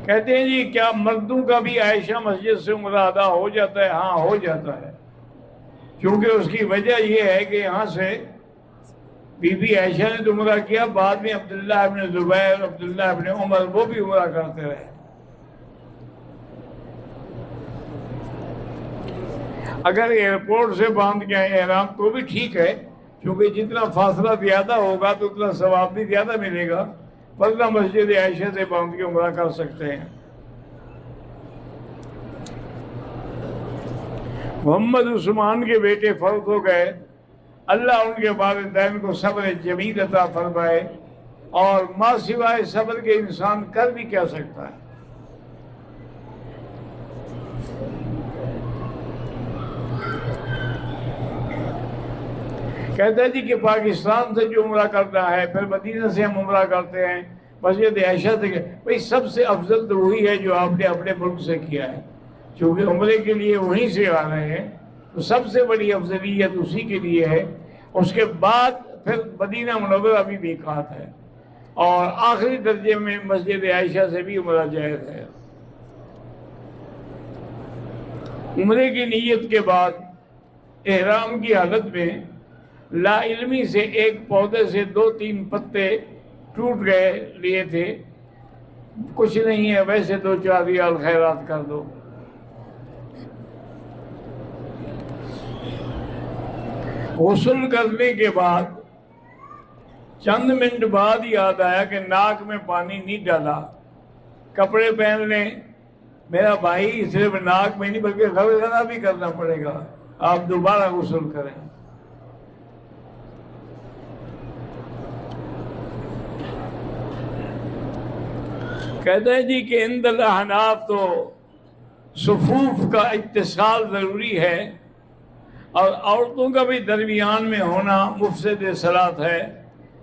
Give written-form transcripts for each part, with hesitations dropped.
کہتے ہیں جی کیا مردوں کا بھی عائشہ مسجد سے عمرہ ادا ہو جاتا ہے؟ ہاں ہو جاتا ہے، کیونکہ اس کی وجہ یہ ہے کہ یہاں سے بی بی عائشہ نے تو عمرہ کیا، بعد میں عبداللہ ابن زبیر، عبداللہ ابن عمر وہ بھی عمرہ کرتے رہے۔ اگر ایئرپورٹ سے باندھ کے آئے احرام تو بھی ٹھیک ہے، کیونکہ جتنا فاصلہ زیادہ ہوگا تو اتنا ثواب بھی زیادہ ملے گا، ورنہ مسجد عائشہ سے باندھ کے عمرہ کر سکتے ہیں۔ محمد عثمان کے بیٹے فوت ہو گئے، اللہ ان کے والدین کو صبر جمیل عطا فرمائے، اور ما سوائے صبر کے انسان کر بھی کیا سکتا ہے۔ کہتا ہے جی کہ پاکستان سے جو عمرہ کرتا ہے، پھر مدینہ سے ہم عمرہ کرتے ہیں، مسجد عائشہ سے، بھئی سب سے افضل تو وہی ہے جو آپ نے اپنے ملک سے کیا ہے، کیونکہ عمرے کے لیے وہیں سے آ رہے ہیں، تو سب سے بڑی افضلیت اسی کے لیے ہے۔ اس کے بعد پھر مدینہ منورہ بھی میقات ہے، اور آخری درجے میں مسجد عائشہ سے بھی عمرہ جائز ہے۔ عمرے کی نیت کے بعد احرام کی حالت میں لا علمی سے ایک پودے سے 2-3 پتے ٹوٹ گئے لیے تھے، کچھ نہیں ہے، ویسے 2-4 ریال خیرات کر دو۔ غسل کرنے کے بعد چند منٹ بعد یاد آیا کہ ناک میں پانی نہیں ڈالا، کپڑے پہن لیں۔ میرا بھائی صرف ناک میں نہیں بلکہ غرغرہ بھی کرنا پڑے گا، آپ دوبارہ غسل کریں۔ کہتے ہیں جی کہ عند الاحناف تو صفوف کا اتصال ضروری ہے، اور عورتوں کا بھی درمیان میں ہونا مفسد صلاۃ ہے۔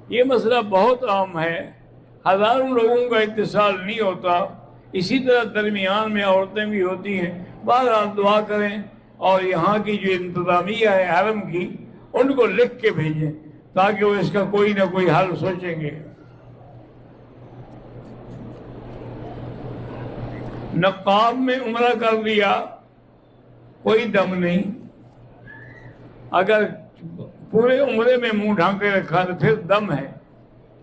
یہ مسئلہ بہت عام ہے، ہزاروں لوگوں کا اتصال نہیں ہوتا، اسی طرح درمیان میں عورتیں بھی ہوتی ہیں۔ بہرحال دعا کریں، اور یہاں کی جو انتظامیہ ہے حرم کی، ان کو لکھ کے بھیجیں تاکہ وہ اس کا کوئی نہ کوئی حل سوچیں گے۔ نقاب میں عمرہ کر لیا، کوئی دم نہیں، اگر پورے عمرے میں منہ ڈھانکے رکھا تو پھر دم ہے،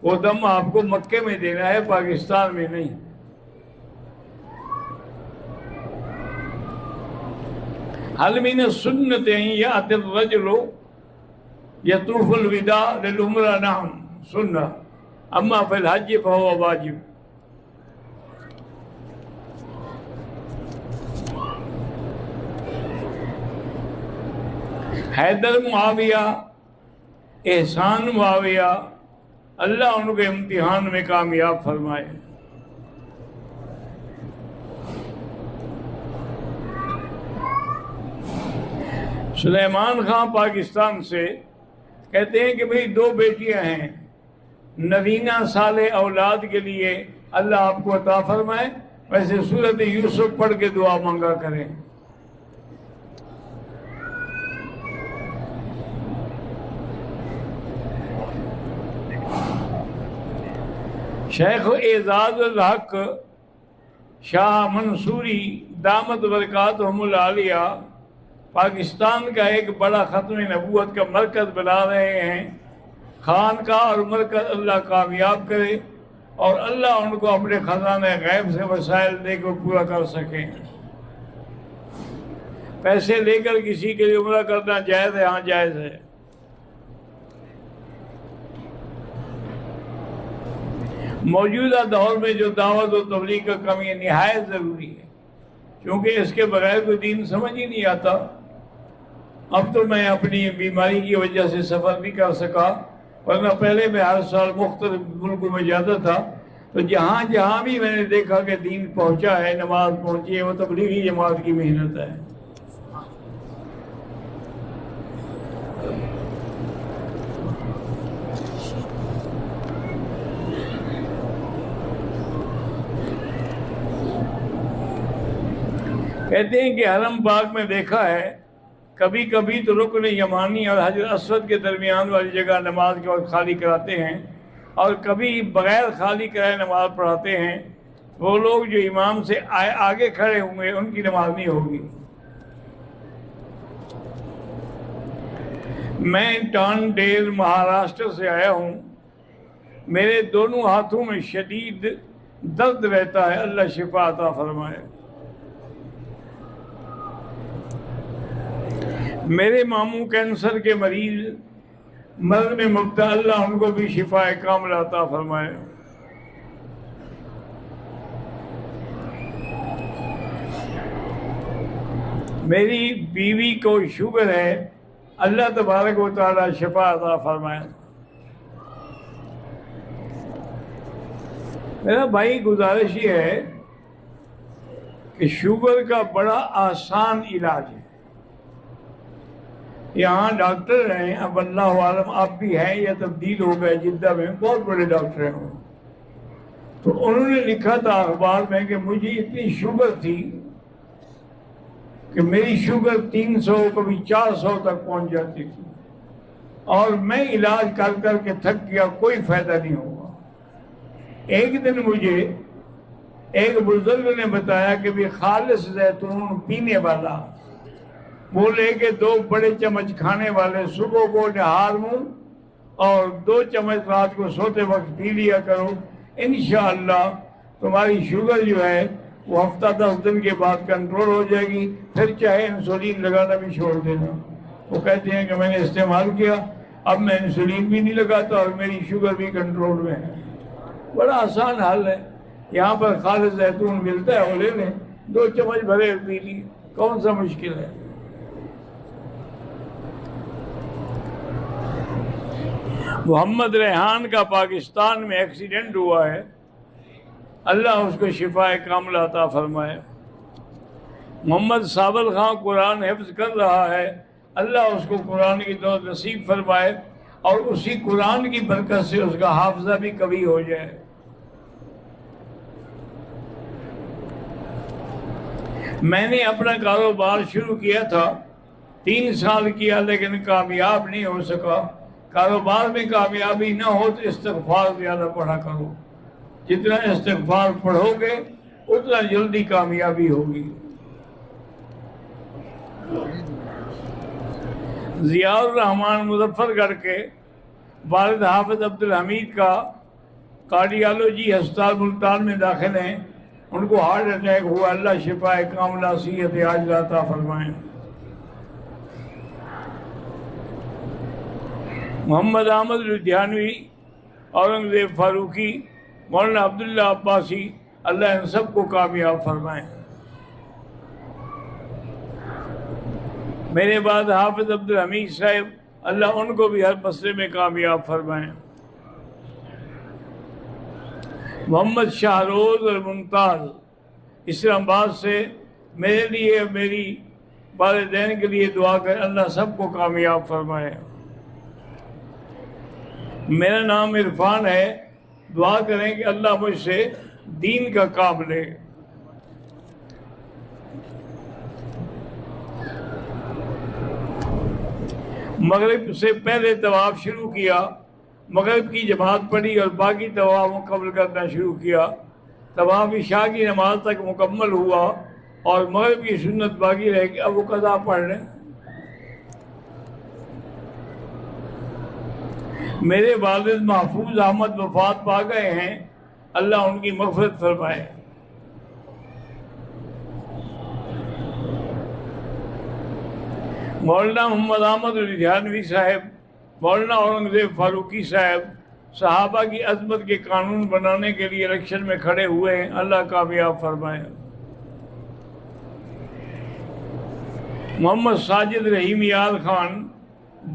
وہ دم آپ کو مکے میں دینا ہے، پاکستان میں نہیں۔ حل من السنت ان یأتی الرجل یطوف الوداع للعمرہ، نعم سنہ، اما فی الحج فهو واجب۔ حیدر معاویہ، احسان معاویہ، اللہ ان کے امتحان میں کامیاب فرمائے۔ سلیمان خان پاکستان سے کہتے ہیں کہ بھئی 2 بیٹیاں ہیں، نوینہ صالح اولاد کے لیے اللہ آپ کو عطا فرمائے، ویسے سورۃ یوسف پڑھ کے دعا مانگا کریں۔ شیخ اعزاز الحق شاہ منصوری دامت برکاتہم العالیہ پاکستان کا ایک بڑا ختم نبوت کا مرکز بنا رہے ہیں۔ خانقاہ اور مرکز اللہ کامیاب کرے، اور اللہ ان کو اپنے خزانہ غیب سے وسائل دے کے پورا کر سکیں۔ پیسے لے کر کسی کے لیے عمرہ کرنا جائز ہے؟ ہاں جائز ہے۔ موجودہ دور میں جو دعوت و تبلیغ کا کمی ہے، نہایت ضروری ہے، کیونکہ اس کے بغیر کوئی دین سمجھ ہی نہیں آتا۔ اب تو میں اپنی بیماری کی وجہ سے سفر نہیں کر سکا، ورنہ پہلے میں ہر سال مختلف ملکوں میں جاتا تھا، تو جہاں جہاں بھی میں نے دیکھا کہ دین پہنچا ہے، نماز پہنچی ہے، وہ تبلیغی جماعت کی محنت ہے۔ کہتے ہیں کہ حرم پاک میں دیکھا ہے، کبھی کبھی تو رکن یمانی اور حجر اسود کے درمیان والی جگہ نماز کے وقت خالی کراتے ہیں، اور کبھی بغیر خالی کرائے نماز پڑھاتے ہیں، وہ لوگ جو امام سے آگے کھڑے ہوں گے ان کی نماز نہیں ہوگی۔ میں ٹانڈیل مہاراشٹر سے آیا ہوں، میرے دونوں ہاتھوں میں شدید درد رہتا ہے، اللہ شفا عطا فرمائے۔ میرے ماموں کینسر کے مریض مرض میں مبتلا، اللہ ان کو بھی شفا کاملہ عطا فرمائے۔ میری بیوی کو شوگر ہے، اللہ تبارک و تعالی شفا عطا فرمائے۔ میرا بھائی گزارش یہ ہے کہ شوگر کا بڑا آسان علاج ہے۔ یہاں ڈاکٹر ہیں، اب اللہ عالم آپ بھی ہیں یا تبدیل ہو گئے، جدہ میں بہت بڑے ڈاکٹر ہیں، تو انہوں نے لکھا تھا اخبار میں کہ مجھے اتنی شوگر تھی کہ میری شوگر 300 کبھی 400 تک پہنچ جاتی تھی، اور میں علاج کر کر کے تھک گیا، کوئی فائدہ نہیں ہوا۔ ایک دن مجھے ایک بزرگ نے بتایا کہ بھی خالص زیتون پینے والا، وہ لے کے 2 بڑے چمچ کھانے والے، صبح کو نہار منہ اور 2 چمچ رات کو سوتے وقت پی لیا کرو، انشاءاللہ تمہاری شوگر جو ہے وہ ہفتہ 10 دن کے بعد کنٹرول ہو جائے گی، پھر چاہے انسولین لگانا بھی چھوڑ دینا۔ وہ کہتے ہیں کہ میں نے استعمال کیا، اب میں انسولین بھی نہیں لگاتا اور میری شوگر بھی کنٹرول میں ہے۔ بڑا آسان حل ہے، یہاں پر خالص زیتون ملتا ہے، وہ لے لیں، 2 چمچ بھرے پی لی، کون سا مشکل ہے۔ محمد ریحان کا پاکستان میں ایکسیڈنٹ ہوا ہے، اللہ اس کو شفا کاملہ عطا فرمائے۔ محمد صابر خان قرآن حفظ کر رہا ہے، اللہ اس کو قرآن کی دولت نصیب فرمائے اور اسی قرآن کی برکت سے اس کا حافظہ بھی قوی ہو جائے۔ میں نے اپنا کاروبار شروع کیا تھا، 3 سال کیا لیکن کامیاب نہیں ہو سکا۔ کاروبار میں کامیابی نہ ہو تو استغفار زیادہ پڑھا کرو، جتنا استغفار پڑھو گے اتنا جلدی کامیابی ہوگی۔ ضیاء الرحمان مظفر گڑھ کے والد حافظ عبدالحمید کا کارڈیالوجی ہسپتال ملتان میں داخل ہیں، ان کو ہارٹ اٹیک ہوا، اللہ شفا کاملہ صحت عاجلہ عطا فرمائیں۔ محمد احمد لدھیانوی، اورنگزیب فاروقی، مولانا عبداللہ عباسی، اللہ ان سب کو کامیاب فرمائیں۔ میرے بعد حافظ عبدالحمید صاحب، اللہ ان کو بھی ہر مسئلے میں کامیاب فرمائیں۔ محمد شاہ روز اور ممتاز اسلام آباد سے، میرے لیے اور میری والدین کے لیے دعا کریں، اللہ سب کو کامیاب فرمائے۔ میرا نام عرفان ہے، دعا کریں کہ اللہ مجھ سے دین کا کام لے۔ مغرب سے پہلے طواف شروع کیا، مغرب کی جماعت پڑھی اور باقی طواف مکمل کرنا شروع کیا۔ طواف عشاء کی نماز تک مکمل ہوا اور مغرب کی سنت باقی رہ گئی، اب وہ قضا پڑھ لیں۔ میرے والد محفوظ احمد وفات پا گئے ہیں، اللہ ان کی مغفرت فرمائے۔ مولانا محمد احمد لدھیانوی صاحب، مولانا اورنگزیب فاروقی صاحب صحابہ کی عظمت کے قانون بنانے کے لیے الیکشن میں کھڑے ہوئے ہیں، اللہ کامیاب فرمائے۔ محمد ساجد رحیم یار خان،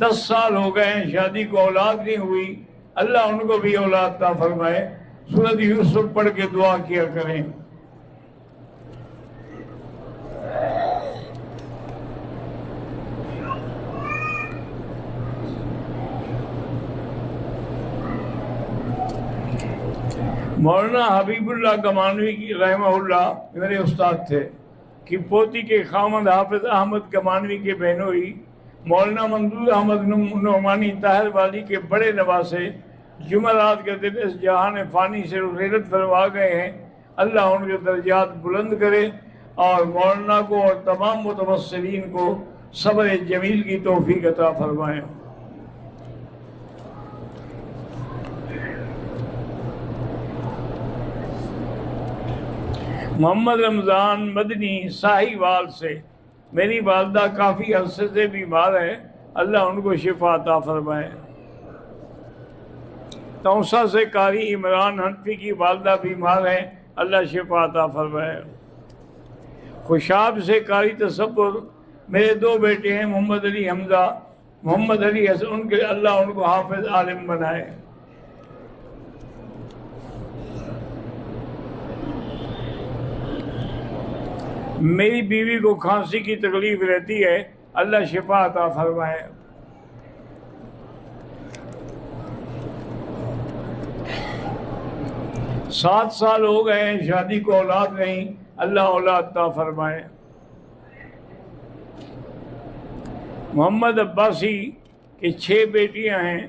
10 سال ہو گئے ہیں شادی کو، اولاد نہیں ہوئی، اللہ ان کو بھی اولاد عطا فرمائے۔ سورۃ یوسف پڑھ کے دعا کیا کریں۔ مولانا حبیب اللہ گمانوی کی رحمہ اللہ میرے استاد تھے، کہ پوتی کے خامد حافظ احمد گمانوی کے بہنوئی مولانا منظور احمد نعمانی طاہر والی کے بڑے نواسے جمعرات کے دن اس جہان فانی سے رخصت فرما گئے ہیں، اللہ ان کے درجات بلند کرے اور مولانا کو اور تمام متوسلین کو صبر جمیل کی توفیق عطا فرمائے۔ محمد رمضان مدنی ساہیوال سے، میری والدہ کافی عرصے سے بیمار ہے، اللہ ان کو شفا عطا فرمائے۔ توسا سے قاری عمران حنفی کی والدہ بیمار ہیں، اللہ شفا عطا فرمائے۔ خوشاب سے قاری تصور، میرے 2 بیٹے ہیں محمد علی حمزہ، محمد علی حسن، ان کے اللہ ان کو حافظ عالم بنائے۔ میری بیوی کو کھانسی کی تکلیف رہتی ہے، اللہ شفا عطا فرمائے۔ سات سال ہو گئے ہیں شادی کو، اولاد نہیں، اللہ اولاد عطا فرمائے۔ محمد عباسی کی 6 بیٹیاں ہیں،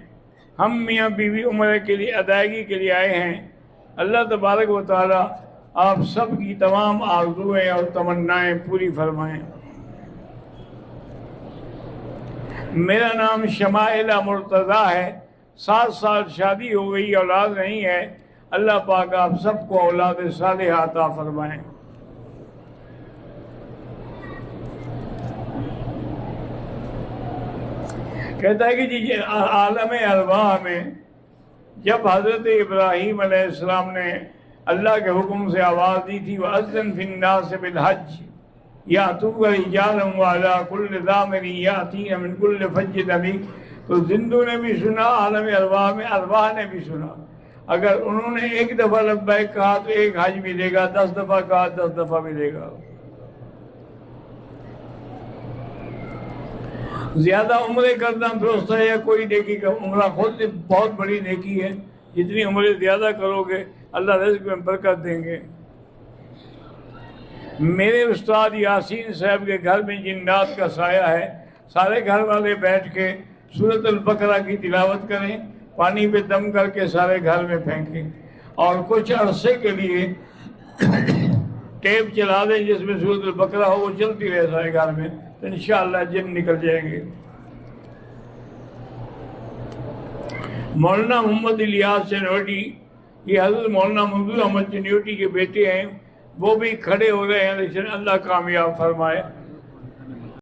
ہم میاں بیوی عمرہ کے لیے ادائیگی کے لیے آئے ہیں، اللہ تبارک و تعالی آپ سب کی تمام آرزوئیں اور تمنائیں پوری فرمائیں۔ میرا نام شمائلہ مرتضیٰ ہے، 7 سال شادی ہو گئی، اولاد نہیں ہے، اللہ پاک آپ سب کو اولاد صالحہ عطا فرمائیں۔ کہتا ہے کہ جی عالم ارواح میں جب حضرت ابراہیم علیہ السلام نے اللہ کے حکم سے آواز دی تھی وَأَذِّن فِي النَّاسِ بِالْحَجِّ يَأْتُوكَ رِجَالًا وَعَلَىٰ كُلِّ ضَامِرٍ يَأْتِينَ مِنْ كُلِّ فَجٍّ عَمِيقٍ، تو زندوں نے بھی سنا، عالم ارواح میں ارواح نے بھی سنا۔ اگر انہوں نے 1 دفعہ لبیک کہا تو 1 حج ملے گا، 10 دفعہ کہا 10 دفعہ ملے گا۔ زیادہ عمرے کرنا درست ہے یا کوئی نیکی کا؟ عمرہ خود بہت بڑی نیکی ہے، جتنی عمرے زیادہ کرو گے اللہ رزق میں برکت دیں گے۔ میرے استاد یاسین صاحب کے گھر میں جنات کا سایہ ہے، سارے گھر والے بیٹھ کے سورۃ البقرہ کی تلاوت کریں، پانی پہ دم کر کے سارے گھر میں پھینکیں، اور کچھ عرصے کے لیے ٹیپ چلا دیں جس میں سورۃ البقرہ ہو، وہ چلتی رہے سارے گھر میں، تو انشاءاللہ جن نکل جائیں گے۔ مولانا محمد الیاس چنوٹی، یہ حضرت مولانا منظور احمد چنوٹی کے بیٹے ہیں، وہ بھی کھڑے ہو رہے ہیں، لیکن اللہ کامیاب فرمائے۔